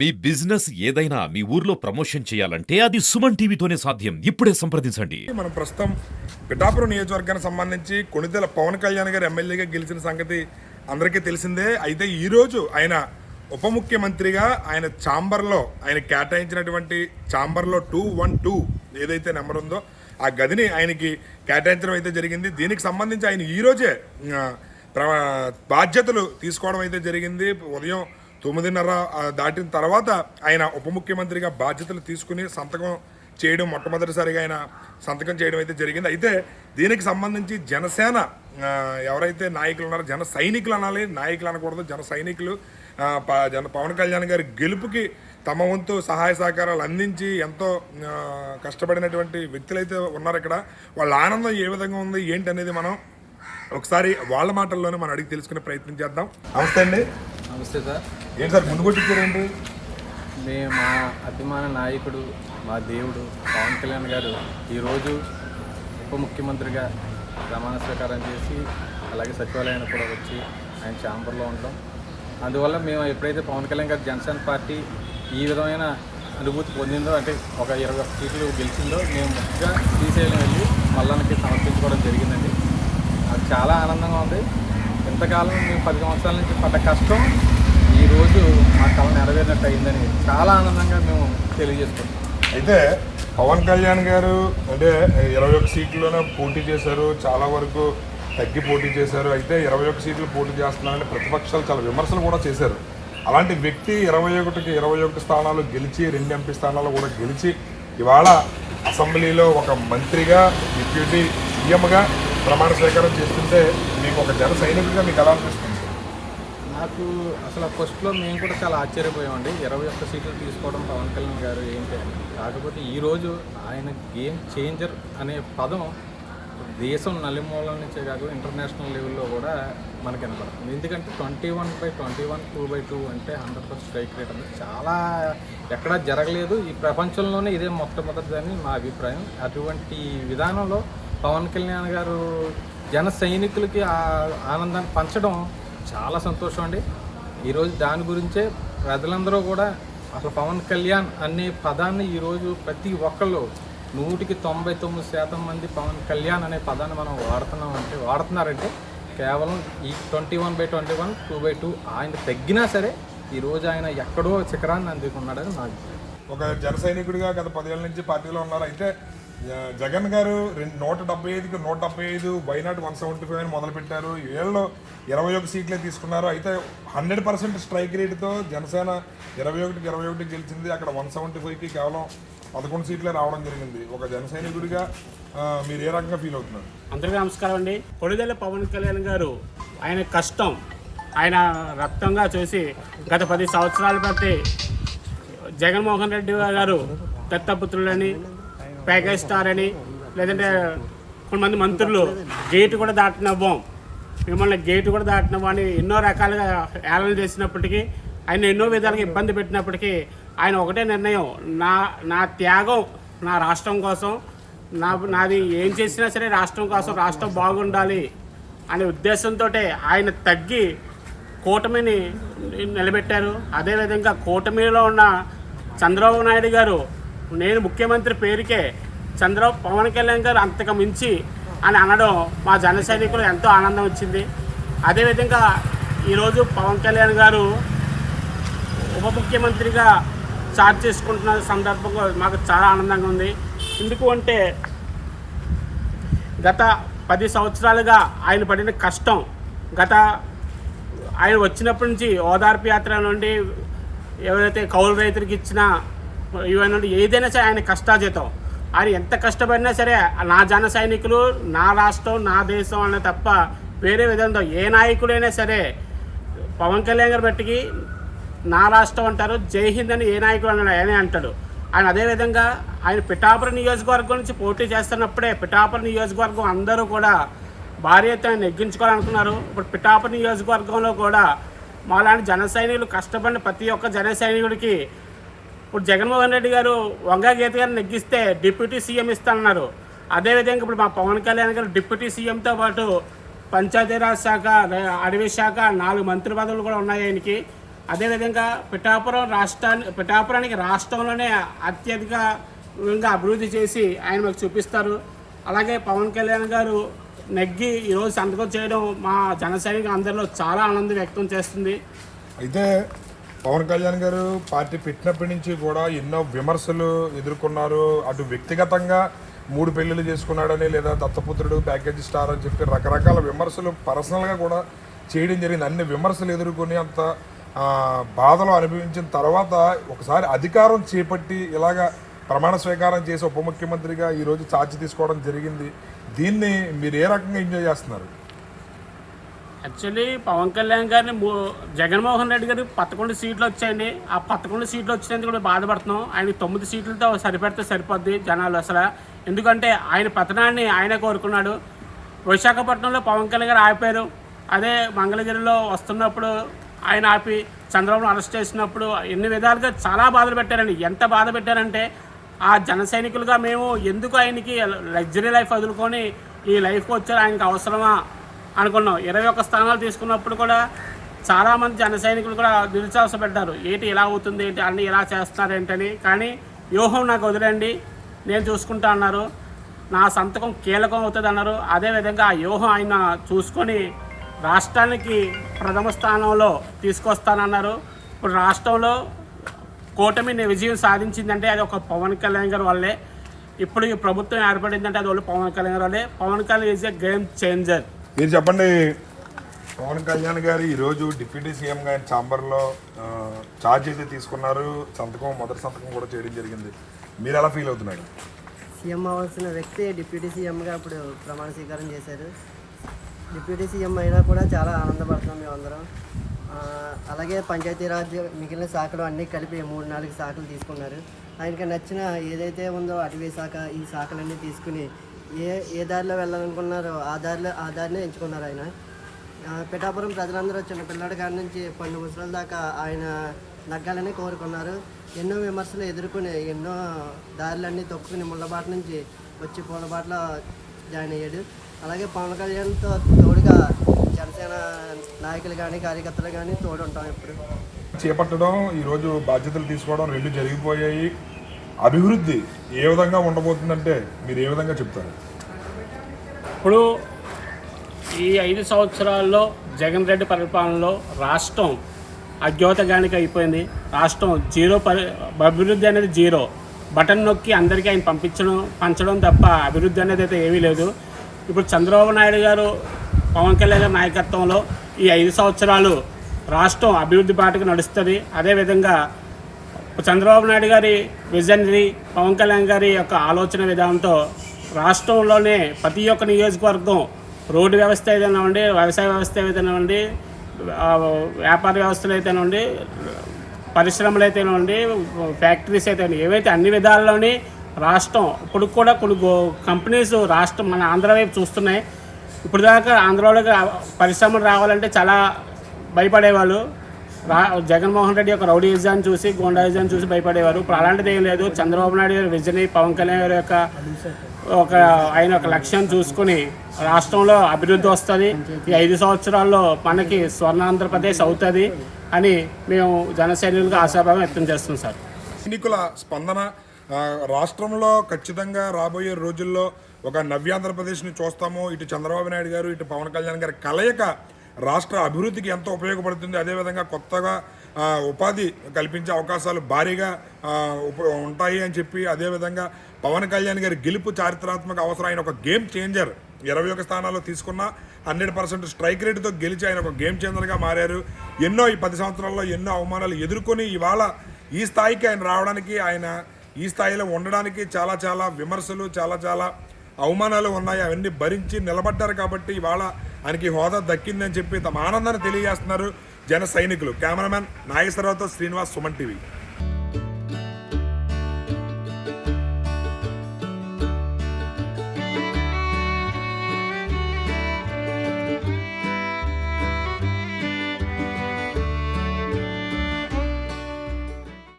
మీ business ఏదైనా మీ ఊర్లో promotion చేయాలంటే అది సుమన్ టీవీతోనే సాధ్యం. ఇప్పుడే సంప్రదించండి. మనం ప్రస్తుతం పిఠాపురం నియోజకవర్గానికి సంబంధించి కొణిదెల పవన్ కళ్యాణ్ గారు ఎమ్మెల్యేగా గెలిచిన సంగతి అందరికీ తెలిసిందే. అయితే ఈరోజు ఆయన ఉప ముఖ్యమంత్రిగా ఆయన ఛాంబర్లో ఆయన కేటాయించినటువంటి ఛాంబర్లో 212 ఏదైతే నెంబర్ ఉందో ఆ గదిని ఆయనకి కేటాయించడం అయితే జరిగింది. దీనికి సంబంధించి ఆయన ఈరోజే బాధ్యతలు తీసుకోవడం అయితే జరిగింది. ఉదయం 9:30 దాటిన తర్వాత ఆయన ఉప ముఖ్యమంత్రిగా బాధ్యతలు తీసుకుని సంతకం చేయడం మొట్టమొదటిసారిగా ఆయన సంతకం చేయడం అయితే జరిగింది. అయితే దీనికి సంబంధించి జనసేన ఎవరైతే నాయకులు ఉన్నారో జన సైనికులు అనాలి, నాయకులు అనకూడదు, జన సైనికులు పవన్ కళ్యాణ్ గారి గెలుపుకి తమ వంతు సహాయ సహకారాలు అందించి ఎంతో కష్టపడినటువంటి వ్యక్తులు అయితే ఉన్నారు. ఇక్కడ వాళ్ళ ఆనందం ఏ విధంగా ఉంది ఏంటి అనేది మనం ఒకసారి వాళ్ళ మాటల్లోనే మనం అడిగి తెలుసుకునే ప్రయత్నం చేద్దాం. నమస్తే అండి. నమస్తే సార్. ఏంటి సార్ ముందు కొట్టించారేంటి? మేము మా అభిమాన నాయకుడు, మా దేవుడు పవన్ కళ్యాణ్ గారు ఈరోజు ఉప ముఖ్యమంత్రిగా ప్రమాణ స్వీకారం చేసి అలాగే సచివాలయానికి కూడా వచ్చి ఆయన ఛాంబర్లో ఉంటాం. అందువల్ల మేము ఎప్పుడైతే పవన్ కళ్యాణ్ గారు జనసేన పార్టీ ఈ విధమైన అనుభూతి పొందిందో, అంటే ఒక 21 సీట్లు గెలిచిందో, మేము ముఖ్యంగా శ్రీశైలం వెళ్ళి మల్లానికి సమర్పించుకోవడం జరిగిందండి. అది చాలా ఆనందంగా ఉంది. ఇంతకాలం మేము 10 సంవత్సరాల నుంచి పడ్డ కష్టం ఈరోజు మా కళ నెరవేరినట్టు అయిందని చాలా ఆనందంగా మేము తెలియజేసుకుంటాం. అయితే పవన్ కళ్యాణ్ గారు అంటే 21 సీట్లోనే పోటీ చేశారు, చాలా వరకు తగ్గి పోటీ చేశారు. అయితే 21 సీట్లు పోటీ చేస్తున్నారని ప్రతిపక్షాలు చాలా విమర్శలు కూడా చేశారు. అలాంటి వ్యక్తి 21కి 21 స్థానాలు గెలిచి 2 ఎంపీ స్థానాలు కూడా గెలిచి ఇవాళ అసెంబ్లీలో ఒక మంత్రిగా డిప్యూటీ సీఎంగా ప్రమాణ స్వీకారం చేస్తుంటే మీకు ఒక జన సైనికుడిగా మీకు ఎలా అనిపిస్తుంది? నాకు అసలు ఫస్ట్లో మేము కూడా చాలా ఆశ్చర్యపోయామండి. 21 సీట్లు తీసుకోవడం పవన్ కళ్యాణ్ గారు ఏంటి అని. కాకపోతే ఈరోజు ఆయన గేమ్ చేంజర్ అనే పదం దేశం నలుమూలల నుంచే కాదు ఇంటర్నేషనల్ లెవెల్లో కూడా మనకు కనపడుతుంది. ఎందుకంటే 21/21 2/2 అంటే 100% స్ట్రైక్ రేట్ అనేది చాలా ఎక్కడా జరగలేదు. ఈ ప్రపంచంలోనే ఇదే మొట్టమొదటిదని మా అభిప్రాయం. అటువంటి విధానంలో పవన్ కళ్యాణ్ గారు జన సైనికులకి ఆనందాన్ని పంచడం చాలా సంతోషం అండి. ఈరోజు దాని గురించే ప్రజలందరూ కూడా అసలు పవన్ కళ్యాణ్ అనే పదాన్ని ఈరోజు ప్రతి ఒక్కళ్ళు 99% మంది పవన్ కళ్యాణ్ అనే పదాన్ని మనం వాడుతున్నారంటే కేవలం ఈ 21/21 2/2 ఆయన తగ్గినా సరే ఈరోజు ఆయన ఎక్కడో శిఖరాన్ని అందుకున్నాడని నాకు. ఒక జన సైనికుడిగా గత 10 ఏళ్ళ నుంచి పార్టీలో ఉన్నారు. అయితే జగన్ గారు 175కి 175 వైనాట్ 175 అని మొదలుపెట్టారు. ఏళ్ళలో 21 సీట్లే తీసుకున్నారు. అయితే 100% స్ట్రైక్ రేటుతో జనసేన 21కి 21 గెలిచింది. అక్కడ 175కి కేవలం 11 సీట్లే రావడం జరిగింది. ఒక జన సైనికుడిగా మీరు ఏ రకంగా ఫీల్ అవుతున్నారు? అందరికీ నమస్కారం అండి. కొణిదెల పవన్ కళ్యాణ్ గారు ఆయన కష్టం ఆయన రక్తంగా చూసి గత 10 సంవత్సరాల బట్టి జగన్మోహన్ రెడ్డి గారు దత్తపుత్రులని, ప్యాకేజ్ స్టార్ అని, లేదంటే కొంతమంది మంత్రులు గేటు కూడా దాటినవ్వం, మిమ్మల్ని గేటు కూడా దాటినవ్వం అని ఎన్నో రకాలుగా ఏళన చేసినప్పటికీ, ఆయన ఎన్నో విధాలుగా ఇబ్బంది పెట్టినప్పటికీ ఆయన ఒకటే నిర్ణయం, నా త్యాగం నా రాష్ట్రం కోసం, నాది ఏం చేసినా సరే రాష్ట్రం కోసం, రాష్ట్రం బాగుండాలి అనే ఉద్దేశంతో ఆయన తగ్గి కూటమిని నిలబెట్టారు. అదేవిధంగా కూటమిలో ఉన్న చంద్రబాబు నాయుడు గారు నేను ముఖ్యమంత్రి పేరుకే పవన్ కళ్యాణ్ గారు అంతకు మించి అని అనడం మా జన సైనికులు ఎంతో ఆనందం వచ్చింది. అదేవిధంగా ఈరోజు పవన్ కళ్యాణ్ గారు ఉప ముఖ్యమంత్రిగా చార్జ్ చేసుకుంటున్న సందర్భంగా మాకు చాలా ఆనందంగా ఉంది. ఎందుకు అంటే గత 10 సంవత్సరాలుగా ఆయన పడిన కష్టం, ఆయన వచ్చినప్పటి నుంచి ఓదార్పు యాత్ర నుండి ఎవరైతే కౌలు రైతులకు ఇచ్చినా ఇవన్నీ ఏదైనా సరే ఆయన కష్టాజీతం. ఆయన ఎంత కష్టపడినా సరే నా జన సైనికులు, నా రాష్ట్రం, నా దేశం అనే తప్ప వేరే విధంగా ఏ నాయకుడైనా సరే పవన్ కళ్యాణ్ గారు బట్టికి నా రాష్ట్రం అంటారు, జై హింద్ అని ఏ నాయకుడు అన్నాడు ఆయనే అంటాడు. ఆయన అదేవిధంగా ఆయన పిఠాపురం నియోజకవర్గం నుంచి పోటీ చేస్తున్నప్పుడే పిఠాపురం నియోజకవర్గం అందరూ కూడా భారీ ఎత్తున నెగ్గించుకోవాలనుకున్నారు. ఇప్పుడు పిఠాపురం నియోజకవర్గంలో కూడా మాలాంటి జన సైనికులు కష్టపడిన ప్రతి ఒక్క జన సైనికుడికి ఇప్పుడు జగన్మోహన్ రెడ్డి గారు వంగా గీత గారిని నెగ్గిస్తే డిప్యూటీ సీఎం ఇస్తానన్నారు. అదేవిధంగా ఇప్పుడు మా పవన్ కళ్యాణ్ గారు డిప్యూటీ సీఎంతో పాటు పంచాయతీరాజ్ శాఖ, అటవీ శాఖ 4 మంత్రి పదవులు కూడా ఉన్నాయి ఆయనకి. అదేవిధంగా పిఠాపురానికి రాష్ట్రంలోనే అత్యధికంగా అభివృద్ధి చేసి ఆయన మాకు చూపిస్తారు. అలాగే పవన్ కళ్యాణ్ గారు నెగ్గి ఈరోజు సంతకం చేయడం మా జన సైనికులు అందరిలో చాలా ఆనందం వ్యక్తం చేస్తుంది. అయితే పవన్ కళ్యాణ్ గారు పార్టీ పెట్టినప్పటి నుంచి కూడా ఎన్నో విమర్శలు ఎదుర్కొన్నారు. అటు వ్యక్తిగతంగా 3 పెళ్లిళ్ళు చేసుకున్నాడని, లేదా దత్తపుత్రుడు, ప్యాకేజీ స్టార్ అని చెప్పి రకరకాల విమర్శలు పర్సనల్గా కూడా చేయడం జరిగింది. అన్ని విమర్శలు ఎదుర్కొని అంత బాధలు అనుభవించిన తర్వాత ఒకసారి అధికారం చేపట్టి ఇలాగా ప్రమాణ స్వీకారం చేసి ఉప ముఖ్యమంత్రిగా ఈరోజు ఛార్జ్ తీసుకోవడం జరిగింది. దీన్ని మీరు ఏ రకంగా ఎంజాయ్ చేస్తున్నారు? యాక్చువల్లీ పవన్ కళ్యాణ్ గారిని జగన్మోహన్ రెడ్డి గారికి 11 సీట్లు వచ్చాయండి. ఆ 11 సీట్లు వచ్చినందుకు కూడా బాధపడుతున్నాం. ఆయన 9 సీట్లతో సరిపెడితే సరిపోద్ది జనాలు అసలు. ఎందుకంటే ఆయన పతనాన్ని ఆయన కోరుకున్నాడు. విశాఖపట్నంలో పవన్ కళ్యాణ్ గారు ఆపారు. అదే మంగళగిరిలో వస్తున్నప్పుడు ఆయన ఆపి చంద్రబాబును అరెస్ట్ చేసినప్పుడు ఎన్ని విధాలుగా చాలా బాధలు పెట్టారండి. ఎంత బాధ పెట్టారంటే ఆ జన సైనికులుగా మేము ఎందుకు ఆయనకి లగ్జరీ లైఫ్ వదులుకొని ఈ లైఫ్కి వచ్చారు, ఆయనకి అవసరమా అనుకున్నాం. 21 స్థానాలు తీసుకున్నప్పుడు కూడా చాలామంది జన సైనికులు కూడా నిరుత్సాహపడ్డారు. ఏంటి ఇలా అవుతుంది, ఏంటి అన్నీ ఇలా చేస్తున్నారు ఏంటని. కానీ వ్యూహం నాకు వదిలేండి, నేను చూసుకుంటా అన్నారు. నా సంతకం కీలకం అవుతుంది అన్నారు. అదేవిధంగా ఆ వ్యూహం ఆయన చూసుకొని రాష్ట్రానికి ప్రథమ స్థానంలో తీసుకొస్తానన్నారు. ఇప్పుడు రాష్ట్రంలో కూటమి విజయం సాధించిందంటే అది ఒక పవన్ కళ్యాణ్ గారి వల్లే. ఇప్పుడు ఈ ప్రభుత్వం ఏర్పడిందంటే అది వాళ్ళు పవన్ కళ్యాణ్ గారి వల్లే. Pawan Kalyan is a game changer. మీరు చెప్పండి, పవన్ కళ్యాణ్ గారు ఈరోజు డిప్యూటీ సీఎం గారి ఛాంబర్లో ఛార్జ్ అయితే తీసుకున్నారు. మొదటి సంతకం కూడా చేయడం జరిగింది. మీరు ఎలా ఫీల్ అవుతున్నారు? సీఎం అవ్వాల్సిన వ్యక్తి డిప్యూటీ సీఎంగా ఇప్పుడు ప్రమాణ స్వీకారం చేశారు. డిప్యూటీ సీఎం అయినా కూడా చాలా ఆనందపడుతున్నాం మేమందరం. అలాగే పంచాయతీరాజ్ మిగిలిన శాఖలు అన్నీ కలిపి 3-4 శాఖలు తీసుకున్నారు. ఆయనకి నచ్చిన ఏదైతే ఉందో అటవీ శాఖ, ఈ శాఖలన్నీ తీసుకుని ఏ దారిలో వెళ్ళాలనుకున్నారో ఆ దారినే ఎంచుకున్నారు ఆయన. పిఠాపురం ప్రజలందరూ చిన్న పిల్లడి కాడి నుంచి 12 ముసలాల దాకా ఆయన నగ్గాలని కోరుకున్నారు. ఎన్నో విమర్శలు ఎదుర్కొని ఎన్నో దారులన్నీ తొక్కుని ముళ్ళబాట నుంచి వచ్చి పూలబాటలో జాయిన్ అయ్యాడు. అలాగే పవన్ కళ్యాణ్తో తోడుగా జనసేన నాయకులు కానీ కార్యకర్తలు కానీ తోడు ఉంటాం. ఇప్పుడు చేపట్టడం, ఈరోజు బాధ్యతలు తీసుకోవడం 2 జరిగిపోయాయి. అభివృద్ధి ఏ విధంగా ఉండబోతుందంటే మీరు ఏ విధంగా చెప్తారు? ఇప్పుడు ఈ 5 సంవత్సరాల్లో జగన్ రెడ్డి పరిపాలనలో రాష్ట్రం అజ్ఞాతగానికి అయిపోయింది. రాష్ట్రం అభివృద్ధి అనేది 0. బటన్ నొక్కి అందరికీ ఆయన పంచడం తప్ప అభివృద్ధి అనేది అయితే ఏమీ లేదు. ఇప్పుడు చంద్రబాబు నాయుడు గారు, పవన్ కళ్యాణ్ గారి నాయకత్వంలో ఈ 5 సంవత్సరాలు రాష్ట్రం అభివృద్ధి బాటకు నడుస్తుంది. అదేవిధంగా చంద్రబాబు నాయుడు గారి విజనరీ, పవన్ కళ్యాణ్ గారి యొక్క ఆలోచన విధానంతో రాష్ట్రంలోనే ప్రతి ఒక్క నియోజకవర్గం రోడ్డు వ్యవస్థ ఏదైనా ఉండి, వ్యవసాయ వ్యవస్థ ఏదైనా ఉండి, వ్యాపార వ్యవస్థలు అయితేనే ఉండి, పరిశ్రమలు అయితేనే ఉండి, ఫ్యాక్టరీస్ అయితే ఏవైతే అన్ని విధాల్లోని రాష్ట్రం ఇప్పుడు కూడా కొన్ని కంపెనీస్ రాష్ట్రం మన ఆంధ్ర వైపు చూస్తున్నాయి. ఇప్పుడు దాకా ఆంధ్రాలోకి పరిశ్రమలు రావాలంటే చాలా భయపడేవాళ్ళు. జగన్మోహన్ రెడ్డి యొక్క రౌడీయిజాన్ని చూసి, గోండాయిజాన్ని చూసి భయపడేవారు. ఇప్పుడు అలాంటిది ఏం లేదు. చంద్రబాబు నాయుడు గారి విజన్, పవన్ కళ్యాణ్ గారి యొక్క ఆయన ఒక లక్ష్యం చూసుకుని రాష్ట్రంలో అభివృద్ధి వస్తుంది. ఈ 5 సంవత్సరాల్లో మనకి స్వర్ణాంధ్రప్రదేశ్ అవుతుంది అని మేము జనసైనికులుగా ఆశాభావం వ్యక్తం చేస్తున్నాం సార్. సైనికుల స్పందన రాష్ట్రంలో ఖచ్చితంగా రాబోయే రోజుల్లో ఒక నవ్యాంధ్రప్రదేశ్ని చూస్తాము. ఇటు చంద్రబాబు నాయుడు గారు, ఇటు పవన్ కళ్యాణ్ గారి కలయిక రాష్ట్ర అభివృద్ధికి ఎంతో ఉపయోగపడుతుంది. అదేవిధంగా కొత్తగా ఉపాధి కల్పించే అవకాశాలు భారీగా ఉంటాయి అని చెప్పి, అదేవిధంగా పవన్ కళ్యాణ్ గారి గెలుపు చారిత్రాత్మక అవసరం. ఆయన ఒక గేమ్ చేంజర్. 21 స్థానాల్లో తీసుకున్న 100% స్ట్రైక్ రేటుతో గెలిచి ఆయన ఒక గేమ్ చేంజర్గా మారారు. ఎన్నో ఈ 10 సంవత్సరాల్లో ఎన్నో అవమానాలు ఎదుర్కొని ఇవాళ ఈ స్థాయికి ఆయన రావడానికి, ఆయన ఈ స్థాయిలో ఉండడానికి చాలా విమర్శలు, చాలా అవమానాలు ఉన్నాయి. అవన్నీ భరించి నిలబడ్డారు కాబట్టి ఇవాళ ఆయనకి హోదా దక్కిందని చెప్పి తమ ఆనందాన్ని తెలియజేస్తున్నారు జన సైనికులు. కెమెరామెన్ నాగేశ్వరరావుతో శ్రీనివాస్, సుమన్ టీవీ.